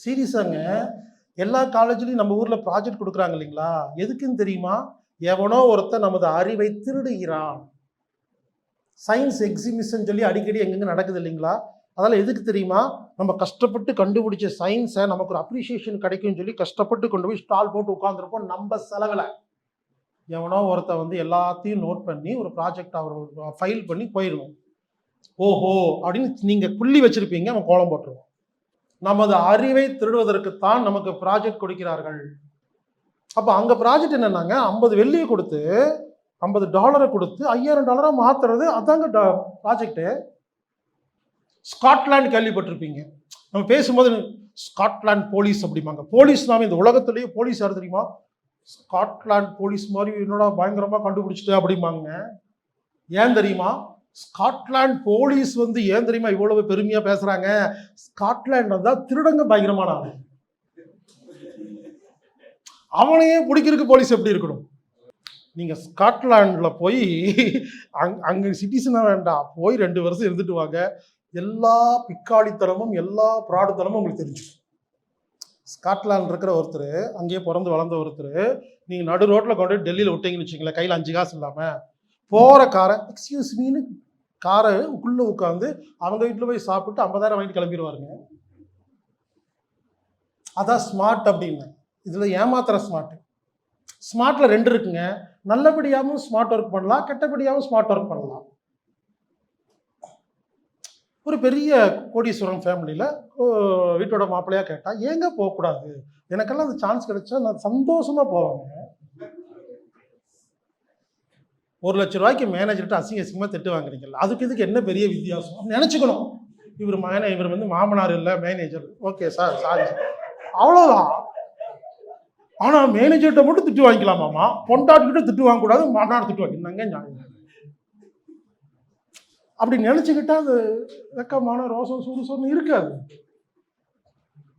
சீரியஸாங்க. எல்லா காலேஜ்லயும் நம்ம ஊர்ல ப்ராஜெக்ட் குடுக்குறாங்க இல்லைங்களா? எதுக்குன்னு தெரியுமா? எவனோ ஒருத்தன் நமது அறிவை திருடுகிறான். சயின்ஸ் எக்ஸிபிஷன் சொல்லி அடிக்கடி எங்கெங்க நடக்குது இல்லைங்களா? அதெல்லாம் எதுக்கு தெரியுமா? நம்ம கஷ்டப்பட்டு கண்டுபிடிச்ச சயின்ஸை நமக்கு ஒரு அப்ரிசியேஷன் கிடைக்கும்னு சொல்லி கஷ்டப்பட்டு கொண்டு போய் ஸ்டால் போட்டு உட்காந்துருப்போம் நம்ம செலவில். எவனோ ஒருத்தன் வந்து எல்லாத்தையும் நோட் பண்ணி ஒரு ப்ராஜெக்ட் அவர் ஃபைல் பண்ணி போயிடணும். ஓஹோ அப்படின்னு நீங்கள் புள்ளி வச்சிருப்பீங்க, அவன் கோலம் போட்டுருவோம். நமது அறிவை திருடுவதற்குத்தான் நமக்கு ப்ராஜெக்ட் கொடுக்கிறார்கள். அப்போ அங்கே ப்ராஜெக்ட் என்னன்னாங்க, 50 வெள்ளியை கொடுத்து $50 கொடுத்து $5000 மாத்துறது, அதாங்க ப்ராஜெக்டு. ஸ்காட்லாந்து கேள்விப்பட்டிருப்பீங்க. நம்ம பேசும்போது ஸ்காட்லாந்து போலீஸ் அப்படிம்பாங்க. போலீஸ் நாம இந்த உலகத்திலேயே போலீஸ் யார் தெரியுமா? ஸ்காட்லாந்து போலீஸ் மாதிரி என்னடா பயங்கரமாக கண்டுபிடிச்சிட்டு அப்படிம்பாங்க. ஏன் தெரியுமா? ஸ்காட்லாந்து போலீஸ் வந்து ஏன் தெரியுமா இவ்வளவு பெருமையா பேசுறாங்க? ஸ்காட்லாந்து தான் திருடங்க பயங்கரமான ஆளு. அவனையே பிடிக்கிறதுக்கு போலீஸ் எப்படி இருக்கணும்? நீங்க ஸ்காட்லாந்துல போய் அங்க சிட்டிசனா வேண்டாம், போய் 2 வருஷம் இருந்துட்டு வாங்க. எல்லா பிக்காளித்தனமும் எல்லா பிராடுத்தனமும் உங்களுக்கு தெரிஞ்சிடும். ஸ்காட்லாந்து இருக்கிற ஒருத்தர், அங்கேயே பிறந்து வளர்ந்த ஒருத்தர், நீங்க நடு ரோட்ல கொண்டு டெல்லியில விட்டீங்கன்னு வச்சுங்களேன், கையில் 5 காசு இல்லாம போற காரை எக்ஸ்கியூஸ் மீன்னு காரை உள்ள உட்காந்து அவங்க வீட்டில் போய் சாப்பிட்டு 50,000 வாங்கிட்டு கிளம்பிடுவாருங்க. அதான் ஸ்மார்ட் அப்படின்னு. இதுல ஏமாத்துற ஸ்மார்ட். ஸ்மார்ட்ல 2 இருக்குங்க. நல்லபடியாகவும் ஸ்மார்ட் ஒர்க் பண்ணலாம், கெட்டபடியாகவும் ஸ்மார்ட் ஒர்க் பண்ணலாம். ஒரு பெரிய கோடீஸ்வரன் ஃபேமிலியில் வீட்டோட மாப்பிள்ளையா கேட்டா, ஏங்க போகக்கூடாது? எனக்கெல்லாம் அந்த சான்ஸ் கிடைச்சா நான் சந்தோஷமா போவேங்க. 1 லட்சம் ரூபாய்க்கு மேனேஜர்கிட்ட அசிங்கமாக திட்டு வாங்குறீங்கல்ல, அதுக்கு இதுக்கு என்ன பெரிய வித்தியாசம் நினைச்சுக்கணும். இவர் வந்து மாமனார் இல்லை, manager. Okay sir, sorry sir, அவ்வளோதான். ஆனால் மேனேஜர்கிட்ட மட்டும் திட்டு வாங்கிக்கலாமாமா, பொண்டாட்டிக்கிட்ட திட்டு வாங்கக்கூடாது, மாமனார் திட்டு வாங்கினாங்க நியாயம். அப்படி நினைச்சுக்கிட்டா அது வெக்கமான ரோசம் சுடுசோன்னு இருக்காது.